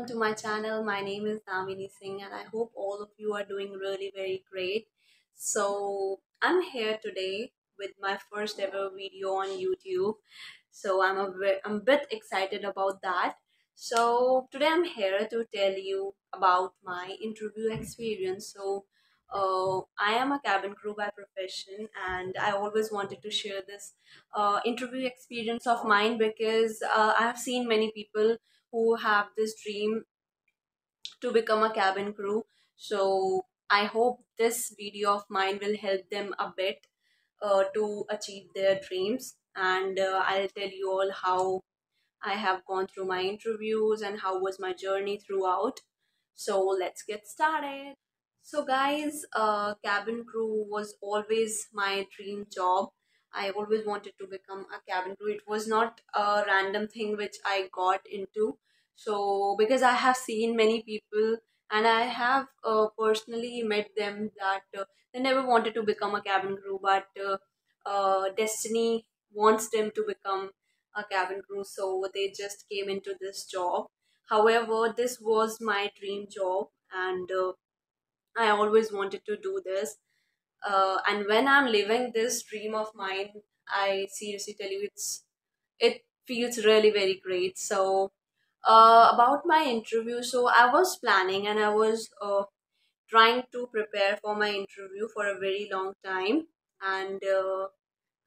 to my channel. My name is Damini Singh, and I hope all of you are doing really very great. So, I'm here today with my first ever video on YouTube. So, I'm a bit excited about that. So, today I'm here to tell you about my interview experience. I am a cabin crew by profession, and I always wanted to share this interview experience of mine because I have seen many people who have this dream to become a cabin crew. So I hope this video of mine will help them a bit to achieve their dreams. And I'll tell you all how I have gone through my interviews and how was my journey throughout. So let's get started. So, guys, cabin crew was always my dream job. I always wanted to become a cabin crew. It was not a random thing which I got into. So, because I have seen many people and I have personally met them that they never wanted to become a cabin crew, but destiny wants them to become a cabin crew. So, they just came into this job. However, this was my dream job, and I always wanted to do this. And when I'm living this dream of mine, I seriously tell you, it feels really very great. So, about my interview, so I was planning and I was trying to prepare for my interview for a very long time, and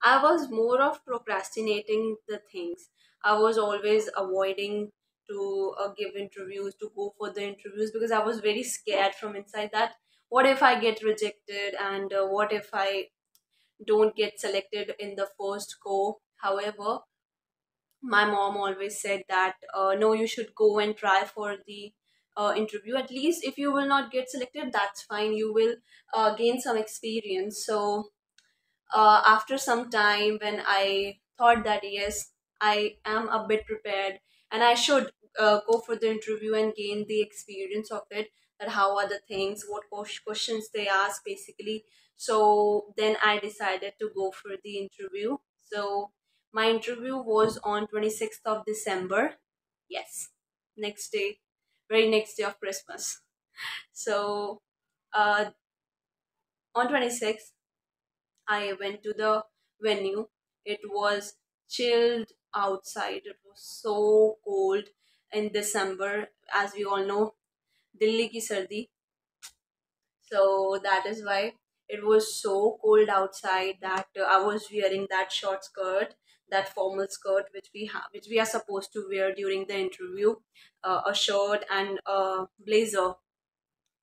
I was more of procrastinating the things. I was always avoiding to give interviews, to go for the interviews because I was very scared from inside that what if I get rejected and what if I don't get selected in the first go. However, my mom always said that no, you should go and try for the interview. At least if you will not get selected, that's fine. You will gain some experience. So after some time when I thought that yes, I am a bit prepared and I should go for the interview and gain the experience of it, that how are the things, what questions they ask basically. So then I decided to go for the interview. So my interview was on 26th of December. Yes, next day, very next day of Christmas. So uh, on 26th I went to the venue. It was chilled outside. It was so cold in December, as we all know, Delhi ki sardi. So that is why it was so cold outside that I was wearing that short skirt, that formal skirt which we are supposed to wear during the interview, a shirt and a blazer.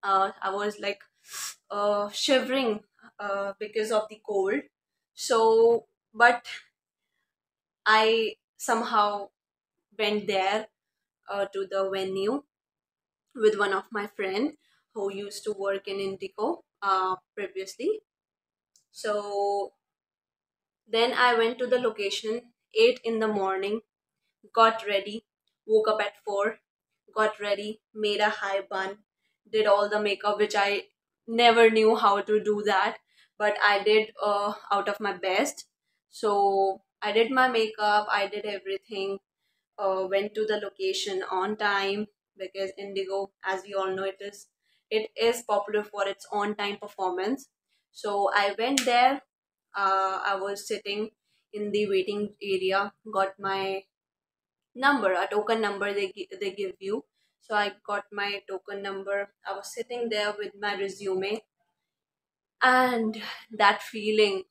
I was like shivering because of the cold. So, but I somehow went there to the venue with one of my friend who used to work in Indigo previously. So then I went to the location, 8 in the morning, got ready, woke up at 4, got ready, made a high bun, did all the makeup, which I never knew how to do that, but I did out of my best. So I did my makeup, I did everything, went to the location on time because Indigo, as we all know, it is popular for its on time performance. So I went there. I was sitting in the waiting area, got my number, a token number they give you. So I got my token number. I was sitting there with my resume, and that feeling,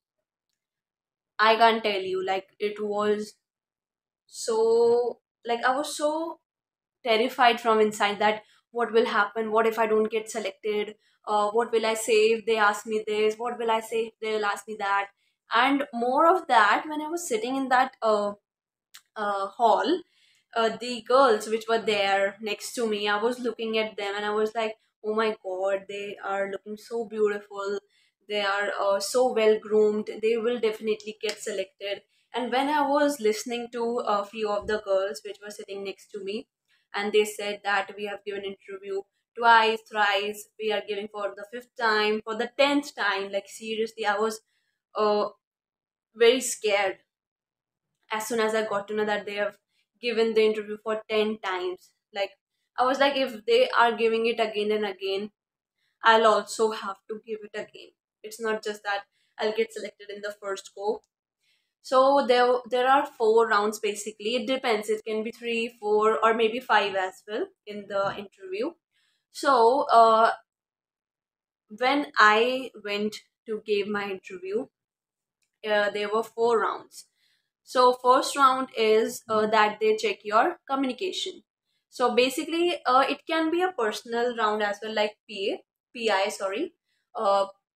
I can't tell you. Like it was so, like I was so terrified from inside that what will happen, what if I don't get selected, what will I say if they ask me this, what will I say if they'll ask me that. And more of that, when I was sitting in that hall, the girls which were there next to me, I was looking at them and I was like, oh my god, they are looking so beautiful, they are so well groomed, they will definitely get selected. And when I was listening to a few of the girls which were sitting next to me, and they said that we have given interview twice, thrice, we are giving for the fifth time, for the 10th time, like seriously, I was uh, very scared as soon as I got to know that they have given the interview for 10 times. Like, I was like, if they are giving it again and again, I'll also have to give it again. It's not just that I'll get selected in the first go. So there are 4 rounds basically. It depends. It can be 3, 4, or maybe 5 as well in the interview. So when I went to give my interview, there were 4 rounds. So first round is that they check your communication. So basically, it can be a personal round as well, like PI, sorry,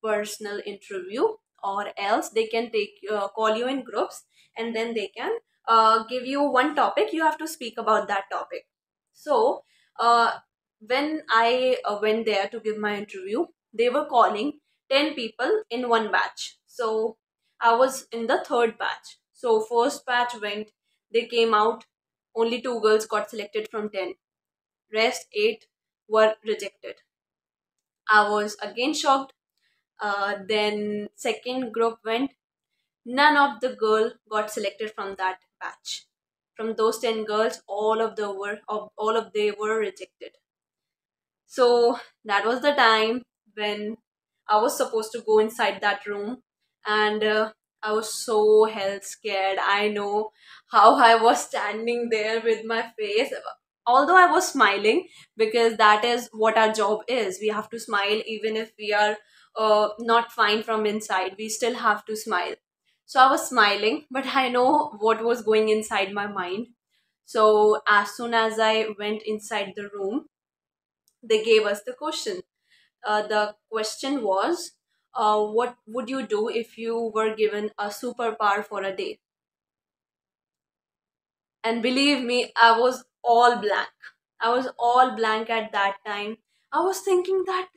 personal interview, or else they can take call you in groups, and then they can give you one topic. You have to speak about that topic. So uh, when I went there to give my interview, they were calling 10 people in one batch. So I was in the third batch. So first batch went, they came out, only 2 girls got selected from 10. Rest 8 were rejected. I was again shocked. Then second group went, none of the girl got selected from that batch. From those 10 girls, all of they were rejected. So that was the time when I was supposed to go inside that room, and I was so hell scared. I know how I was standing there with my face. Although I was smiling, because that is what our job is. We have to smile even if we are not fine from inside. We still have to smile. So I was smiling, but I know what was going inside my mind. So as soon as I went inside the room, they gave us the question. The question was, what would you do if you were given a superpower for a day? And believe me, I was all blank. I was all blank at that time. I was thinking that,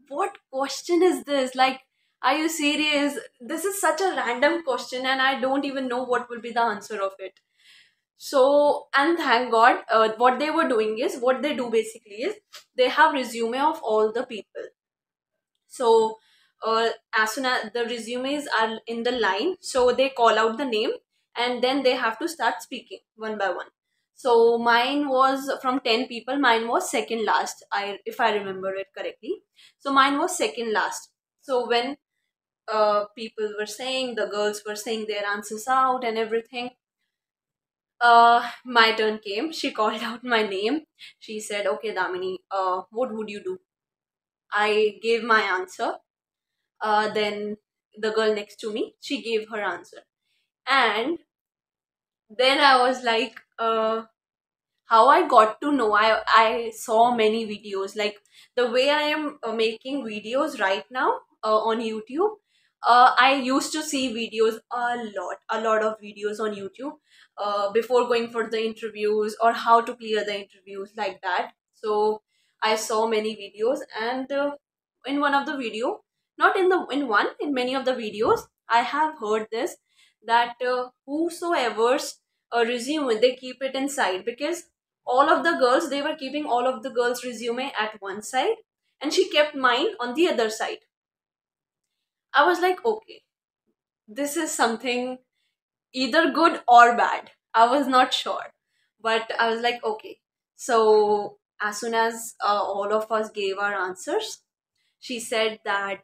what question is this? Like, are you serious? This is such a random question, and I don't even know what will be the answer of it. So, and thank God, what they were doing is, what they do basically is, they have resume of all the people. So as soon as the resumes are in the line, so they call out the name, and then they have to start speaking one by one. So mine was from 10 people, mine was second last, I if I remember it correctly. So mine was second last. So when people were saying, the girls were saying their answers out and everything, my turn came. She called out my name. She said, okay, Damini, what would you do? I gave my answer. Then the girl next to me, she gave her answer. And then I was like, how I got to know, I saw many videos. Like, the way I am making videos right now on YouTube, I used to see videos a lot of videos on YouTube before going for the interviews, or how to clear the interviews, like that. So I saw many videos, and in one of the video, not in the in one, in many of the videos, I have heard this, that whosoever's resume, they keep it inside, because all of the girls, they were keeping all of the girls resume at one side, and she kept mine on the other side. I was like, okay, this is something either good or bad. I was not sure, but I was like, okay. So as soon as all of us gave our answers, she said that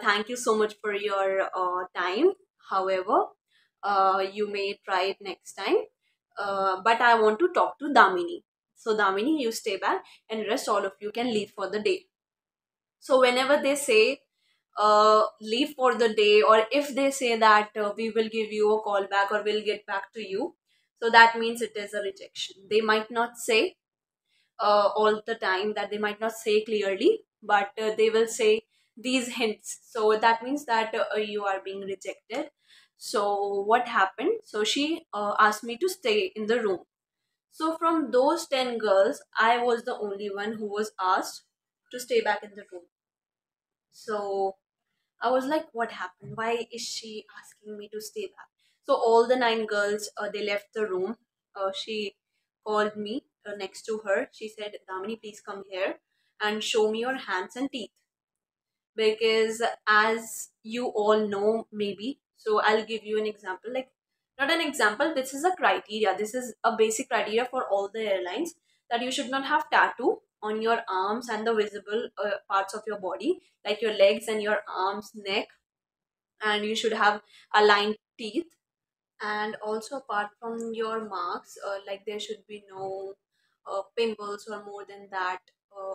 thank you so much for your time. However, you may try it next time. But I want to talk to Damini. So Damini, you stay back, and rest all of you can leave for the day. So whenever they say leave for the day, or if they say that we will give you a call back, or we'll get back to you, so that means it is a rejection. They might not say all the time, that they might not say clearly, but they will say these hints. So that means that you are being rejected. So what happened? So she asked me to stay in the room. So from those 10 girls, I was the only one who was asked to stay back in the room. So I was like, what happened? Why is she asking me to stay back? So all the 9 girls, they left the room. She called me next to her. She said, Damini, please come here and show me your hands and teeth. Because as you all know, maybe, so I'll give you an example. Like, not an example, this is a criteria. This is a basic criteria for all the airlines, that you should not have tattoo on your arms and the visible parts of your body, like your legs and your arms, neck, and you should have aligned teeth. And also apart from your marks, like there should be no pimples or more than that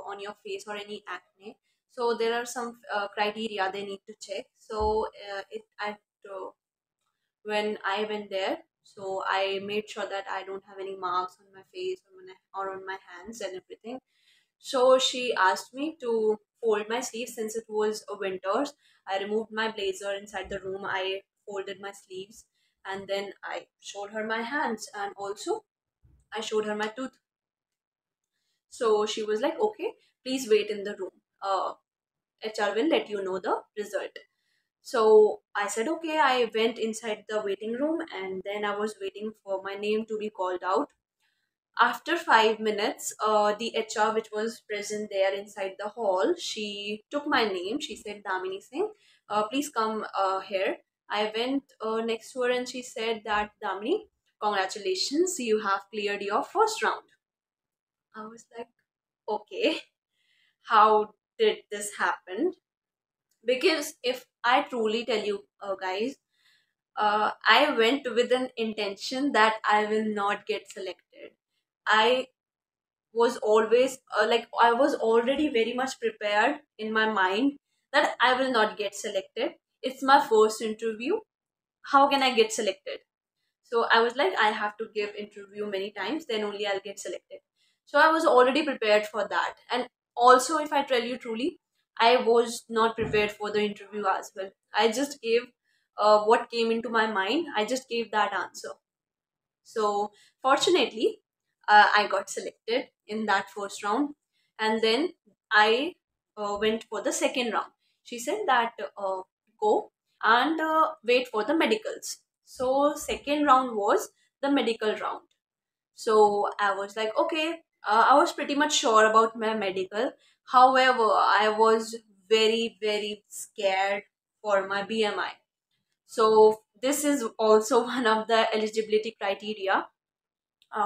on your face or any acne. So there are some criteria they need to check. So it at when I went there, so I made sure that I don't have any marks on my face or on my hands and everything. So she asked me to fold my sleeves since it was a winters. I removed my blazer inside the room. I folded my sleeves, and then I showed her my hands, and also I showed her my tooth. So she was like, "Okay, please wait in the room. HR will let you know the result." So I said, "Okay." I went inside the waiting room, and then I was waiting for my name to be called out. After 5 minutes, the HR, which was present there inside the hall, she took my name. She said, "Damini Singh, please come here." I went next to her and she said that, "Damini, congratulations, you have cleared your first round." I was like, "Okay, how did this happen?" Because if I truly tell you, guys, I went with an intention that I will not get selected. I was always I was already very much prepared in my mind that I will not get selected. It's my first interview. How can I get selected? So I was like, I have to give interview many times, then only I'll get selected. So I was already prepared for that. And also, if I tell you truly, I was not prepared for the interview as well. I just gave what came into my mind. I just gave that answer. So fortunately, I got selected in that first round, and then I went for the second round. She said that go and wait for the medicals. So second round was the medical round. So I was like, okay, I was pretty much sure about my medical. However, I was very scared for my BMI. So this is also one of the eligibility criteria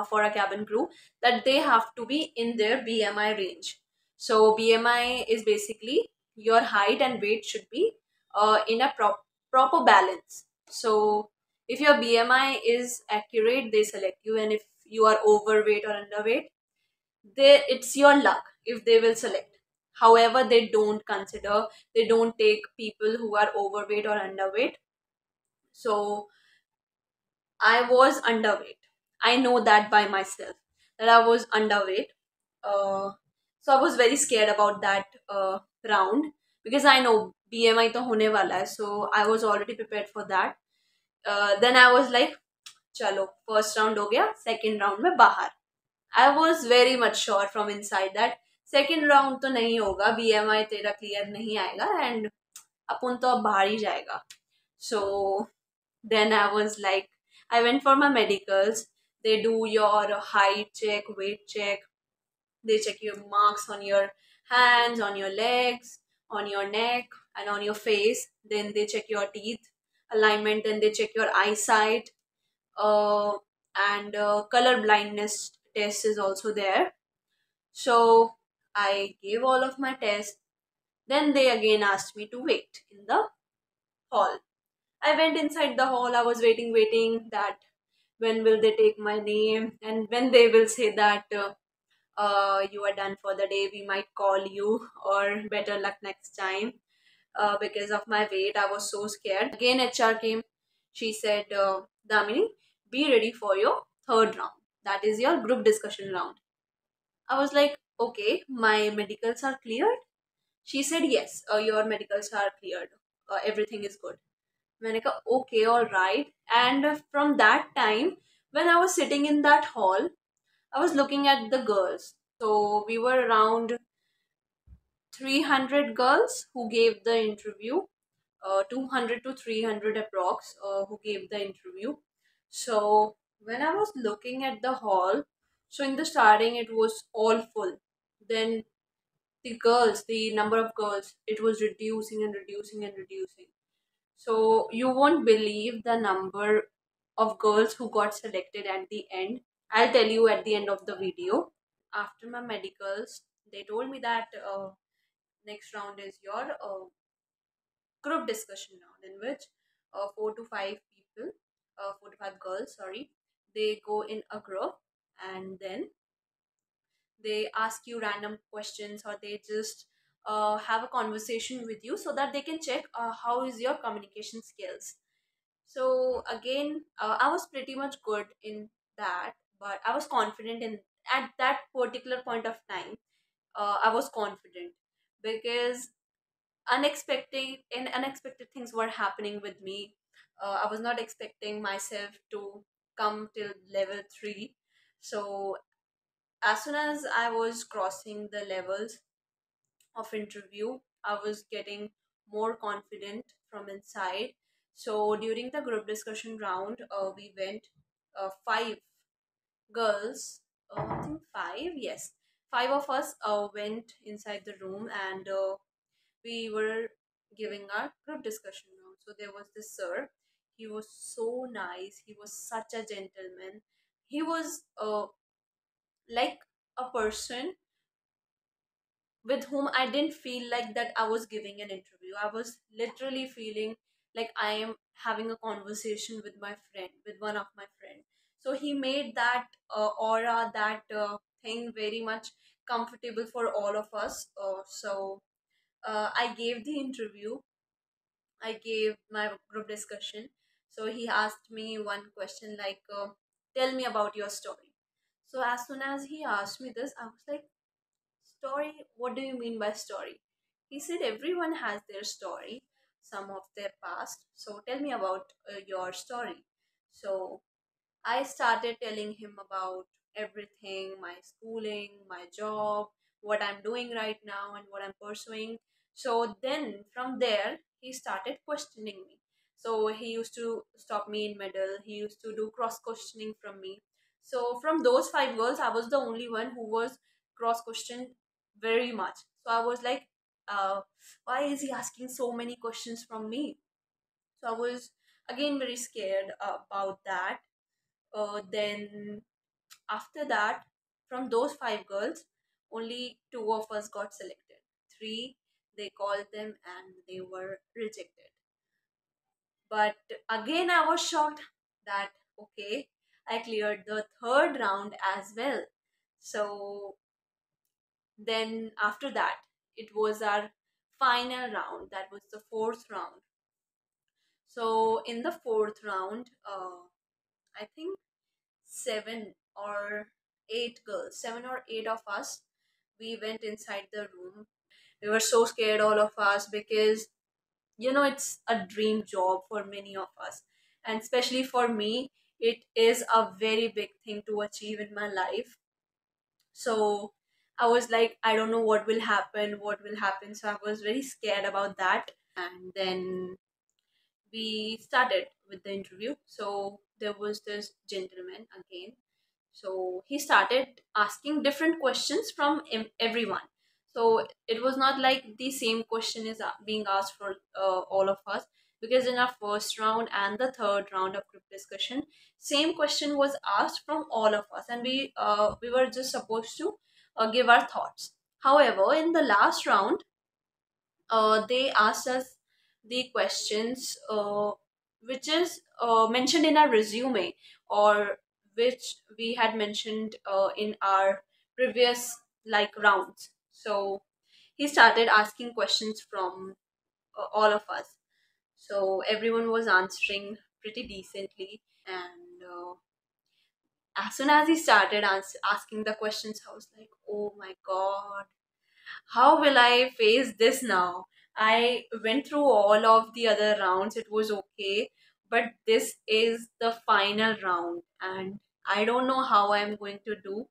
for a cabin crew, that they have to be in their BMI range. So BMI is basically your height and weight should be in a proper balance. So if your BMI is accurate, they select you, and if you are overweight or underweight, it's your luck if they will select. However, they don't take people who are overweight or underweight. So I was underweight. I know that by myself that I was underweight. Uh, so I was very scared about that round because I know BMI to hone wala hai. So I was already prepared for that. Then I was like, "Chalo, first round ho gaya, second round mein bahar." I was very much sure from inside that second round तो नहीं होगा, BMI तेरा clear नहीं आएगा and अपन तो अब बाहर ही जाएगा. So then I was like, I went for my medicals. They do your height check, weight check. They check your marks on your hands, on your legs, on your neck, and on your face. Then they check your teeth alignment. Then they check your eyesight. Uh, and color blindness test is also there. So I gave all of my tests. Then they again asked me to wait in the hall. I went inside the hall. I was waiting, that when will they take my name and when they will say that you are done for the day, we might call you, or better luck next time. Because of my weight, I was so scared. Again, HR came. She said, Damini, be ready for your third round. That is your group discussion round. I was like, okay, my medicals are cleared. She said, yes, your medicals are cleared. Everything is good. मैंने कहा okay, all right. And from that time, when I was sitting in that hall, I was looking at the girls. So we were around 300 girls who gave the interview, 200 to 300 approx who gave the interview. So when I was looking at the hall, so in the starting it was all full. Then the number of girls, it was reducing and reducing and reducing. So you won't believe the number of girls who got selected at the end. I'll tell you at the end of the video. after my medicals, they told me that next round is your group discussion round, in which 4 to 5 people, 4 to 5 girls, sorry, they go in a group, and then they ask you random questions, or they just have a conversation with you so that they can check how is your communication skills. So again, I was pretty much good in that, but I was confident in at that particular point of time. I was confident because unexpected things were happening with me. I was not expecting myself to come till level 3. So as soon as I was crossing the levels of interview, I was getting more confident from inside. So during the group discussion round, we went 5 girls, I think five, yes, 5 of us went inside the room, and we were giving our group discussion round. So there was this sir. He was so nice. He was such a gentleman. He was like a person with whom I didn't feel like that I was giving an interview. I was literally feeling like I am having a conversation with my friend, with one of my friend. So he made that aura, that thing very much comfortable for all of us. So I gave the interview. I gave my group discussion. So he asked me one question like, "Tell me about your story." So as soon as he asked me this, I was like, "Story? What do you mean by story?" He said, "Everyone has their story, some of their past. So tell me about your story." So I started telling him about everything, my schooling, my job, what I'm doing right now, and what I'm pursuing. So then from there, he started questioning me. So he used to stop me in middle. He used to do cross questioning from me. So from those 5 girls, I was the only one who was cross questioned very much. So I was like, why is he asking so many questions from me? So I was again very scared about that. Then after that, from those 5 girls, only 2 of us got selected. Three, they called them and they were rejected. But again, I was shocked that okay, I cleared the third round as well. So then after that, it was our final round. That was the fourth round. So in the fourth round, I think 7 or 8 girls, 7 or 8 of us, we went inside the room. We were so scared, all of us, because it's a dream job for many of us, and especially for me, it is a very big thing to achieve in my life. So I was like, I don't know what will happen. So I was very scared about that. And then we started with the interview. So there was this gentleman again. So he started asking different questions from everyone. So it was not like the same question is being asked for all of us, because in our first round and the third round of group discussion, same question was asked from all of us, and we were just supposed to give our thoughts. However, in the last round, they asked us the questions which is mentioned in our resume, or which we had mentioned in our previous like rounds. So he started asking questions from all of us. So everyone was answering pretty decently, and as soon as he started asking the questions, I was like, oh my god, how will I face this now? I went through all of the other rounds, it was okay, but this is the final round, and I don't know how I'm going to do.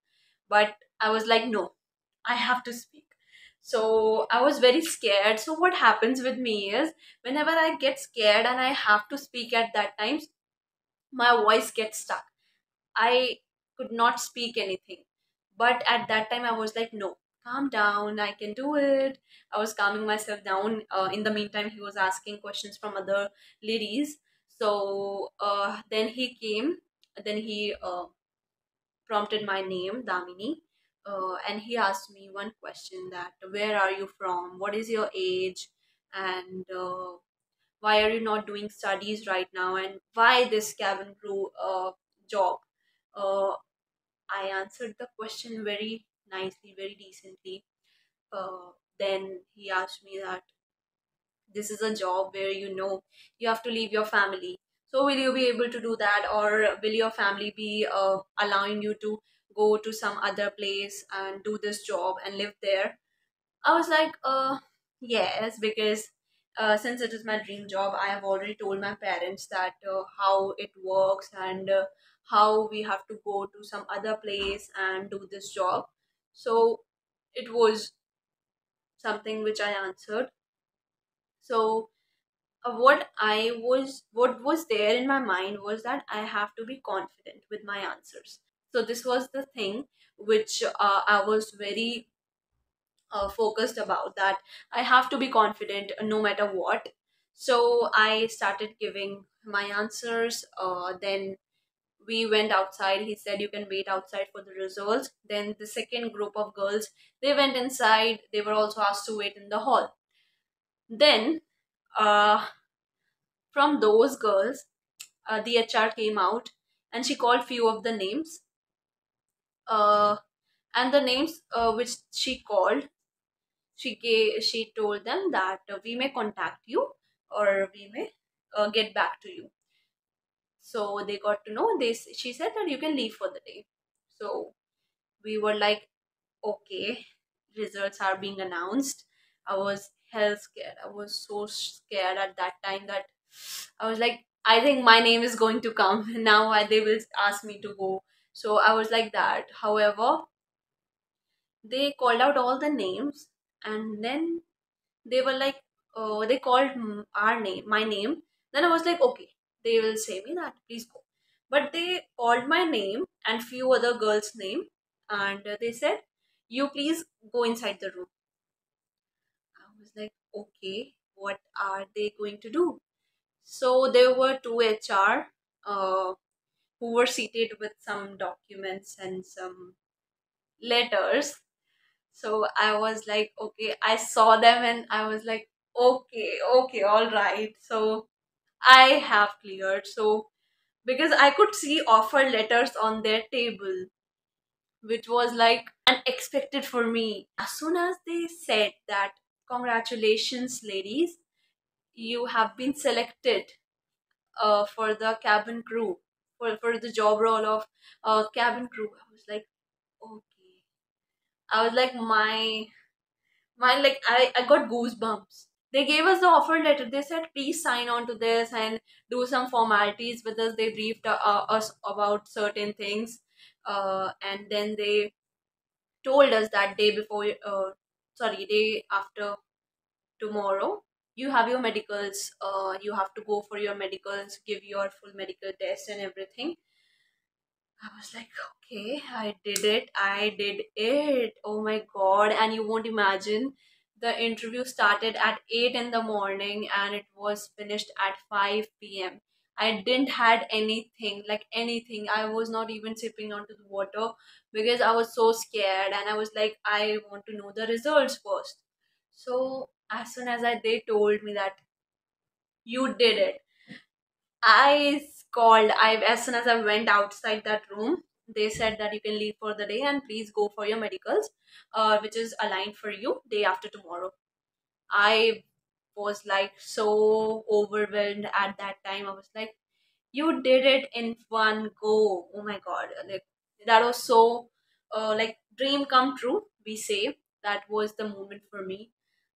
But I was like, no, I have to speak. So I was very scared. So, what happens with me is, whenever I get scared and I have to speak at that time, my voice gets stuck. I could not speak anything. But at that time, I was like, no, calm down, I can do it. I was calming myself down. In the meantime, he was asking questions from other ladies. So then he came, then he prompted my name, Damini. and he asked me one question, that where are you from, what is your age, and why are you not doing studies right now, and why this cabin crew job. uh, I answered the question very nicely, very decently. Then he asked me that this is a job where you have to leave your family, so will you be able to do that, or will your family be allowing you to go to some other place and do this job and live there? I was like, yes, because since it is my dream job, I have already told my parents that how it works, and how we have to go to some other place and do this job. So it was something which I answered. So what was there in my mind was that I have to be confident with my answers. So this was the thing which I was very focused about, that I have to be confident no matter what. So I started giving my answers. Then we went outside. He said you can wait outside for the results. Then the second group of girls, they went inside. They were also asked to wait in the hall. Then uh, from those girls, the HR came out and she called few of the names. Uh, and the names which she called, she told them that we may contact you, or we may get back to you. So they got to know this. She said that you can leave for the day. So we were like, okay, results are being announced. I was hell scared. I was so scared at that time that I was like, I think my name is going to come now. They will ask me to go. So I was like that. However, they called out all the names, and then they were like, they called our name, my name. Then I was like, okay, they will say me that please go. But they called my name and few other girls' name, and they said, you please go inside the room. I was like, okay, what are they going to do? So there were two HR uh, who were seated with some documents and some letters. So I was like, okay, I saw them and I was like, okay, okay, all right. So I have cleared. So because I could see offer letters on their table, which was like unexpected for me. As soon as they said that, congratulations, ladies, you have been selected for the cabin crew, for the job role of cabin crew. I was like, okay. I was like, I got goosebumps. They gave us the offer letter. They said, please sign on to this and do some formalities with us. They briefed us about certain things. And then they told us that day after tomorrow, you have your medicals. You have to go for your medicals, give your full medical test and everything. I was like, okay, I did it. I did it. Oh my god. And you won't imagine, the interview started at 8 in the morning and it was finished at 5 p.m. I didn't had anything, like anything. I was not even sipping onto the water because I was so scared, and I was like, I want to know the results first. So as soon as they told me that you did it, as soon as I went outside that room, they said that you can leave for the day and please go for your medicals, which is aligned for you day after tomorrow. I was like so overwhelmed at that time. I was like, you did it in one go. Oh my god. Like, that was so like dream come true, we say. That was the moment for me.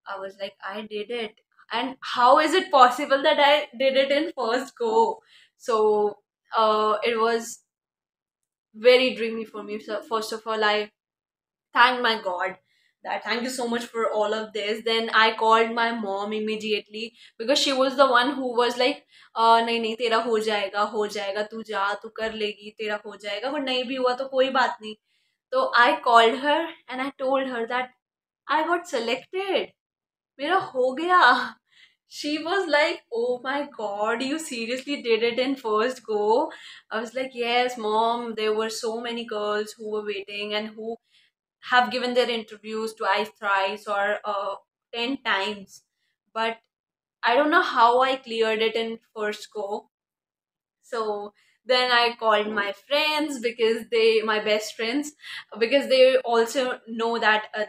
I was like, I did it. And how is it possible that I did it in first go? So it was very dreamy for me. So first of all, I thank my god, that thank you so much for all of this. Then I called my mom immediately, because she was the one who was like, नहीं नहीं तेरा हो जाएगा, तू जा, तू कर लेगी, तेरा हो जाएगा, और नहीं भी हुआ तो कोई बात नहीं. So I called her and I told her that I got selected, मेरा हो गया. She was like, oh my god, you seriously did it in first go? I was like, yes mom, there were so many girls who were waiting and who have given their interviews twice, thrice, or 10 times, but I don't know how I cleared it in first go. So then I called my friends, because my best friends, because they also know that I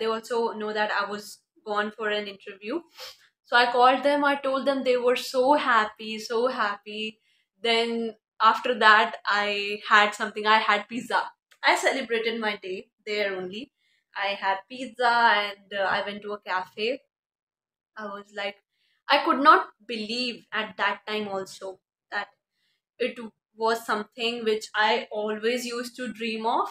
was gone for an interview. So I called them, I told them, they were so happy, so happy. Then after that, I had pizza. I celebrated my day there only. I had pizza, and I went to a cafe. I was like, I could not believe at that time also that it was something which I always used to dream of.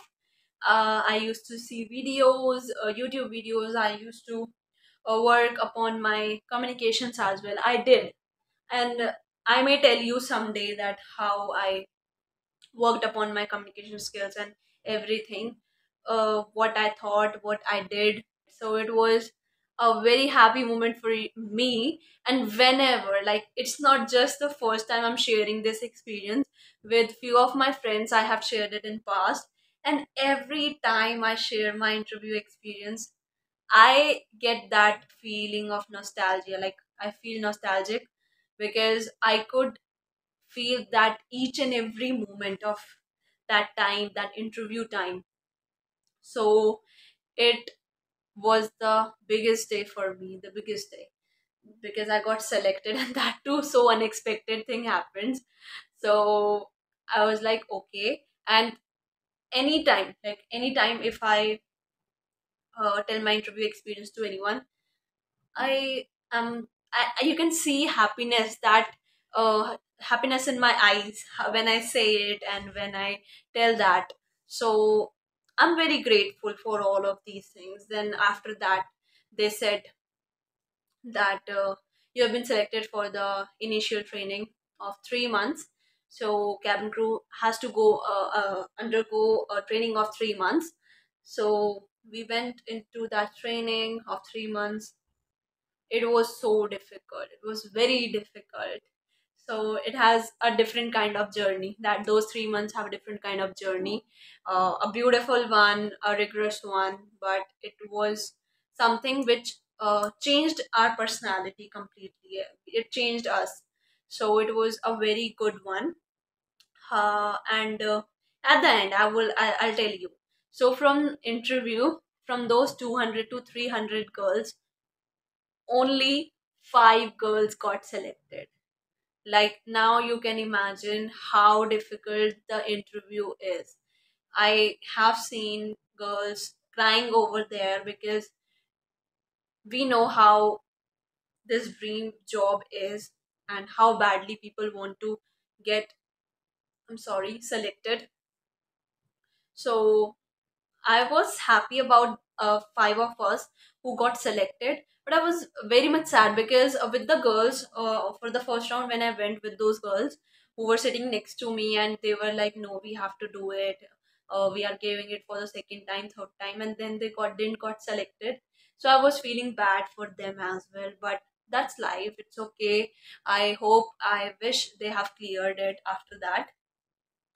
I used to see videos, YouTube videos. I used to work upon my communications as well. I did. And I may tell you someday that how I worked upon my communication skills and everything, what I thought, what I did. So it was a very happy moment for me. And whenever, like, it's not just the first time I'm sharing this experience with few of my friends, I have shared it in past. And every time I share my interview experience, I get that feeling of nostalgia. Like, I feel nostalgic because I could feel that each and every moment of that time, that interview time. So it was the biggest day for me, the biggest day, because I got selected, and that too, so unexpected thing happens. So I was like, okay. And anytime if I tell my interview experience to anyone, I you can see happiness, that happiness in my eyes when I say it and when I tell that. So I'm very grateful for all of these things. Then after that, they said that you have been selected for the initial training of 3 months. So cabin crew has to go undergo a training of 3 months. So we went into that training of 3 months. It was so difficult, it was very difficult. So it has a different kind of journey, that those 3 months have a different kind of journey, a beautiful one, a rigorous one, but it was something which changed our personality completely. It changed us. So it was a very good one. And at the end, I'll tell you. So from interview, from those 200 to 300 girls, only 5 girls got selected. Like, now you can imagine how difficult the interview is. I have seen girls crying over there, because we know how this dream job is, and how badly people want to get, I'm sorry, selected. So I was happy about 5 of us who got selected, but I was very much sad because with the girls, for the first round, when I went with those girls who were sitting next to me, and they were like, "No, we have to do it. We are giving it for the second time, third time," and then they didn't got selected. So I was feeling bad for them as well, but that's life. It's okay. I wish they have cleared it after that.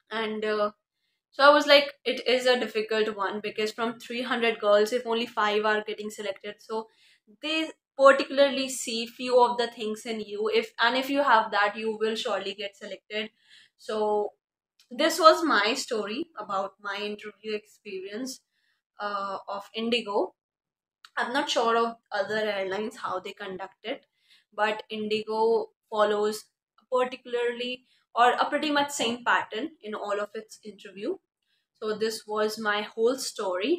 And so I was like, it is a difficult one, because from 300 girls, if only 5 are getting selected, so they particularly see few of the things in you. If you have that, you will surely get selected. So this was my story about my interview experience of Indigo. I'm not sure of other airlines how they conduct it, but Indigo follows particularly or a pretty much same pattern in all of its interview. So this was my whole story,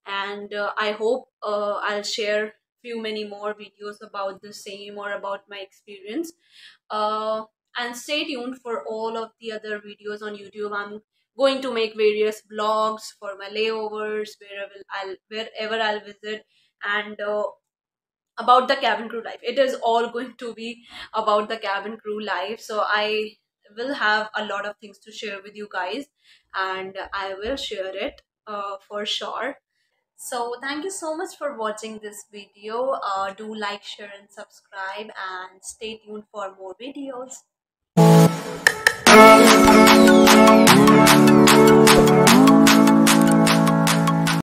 and I hope I'll share few many more videos about the same or about my experience. Uh, and stay tuned for all of the other videos on YouTube. I'm going to make various vlogs for my layovers, wherever I'll visit, and about the cabin crew life. It is all going to be about the cabin crew life. So I will have a lot of things to share with you guys, and I will share it for sure. So thank you so much for watching this video. Do like, share, and subscribe, and stay tuned for more videos.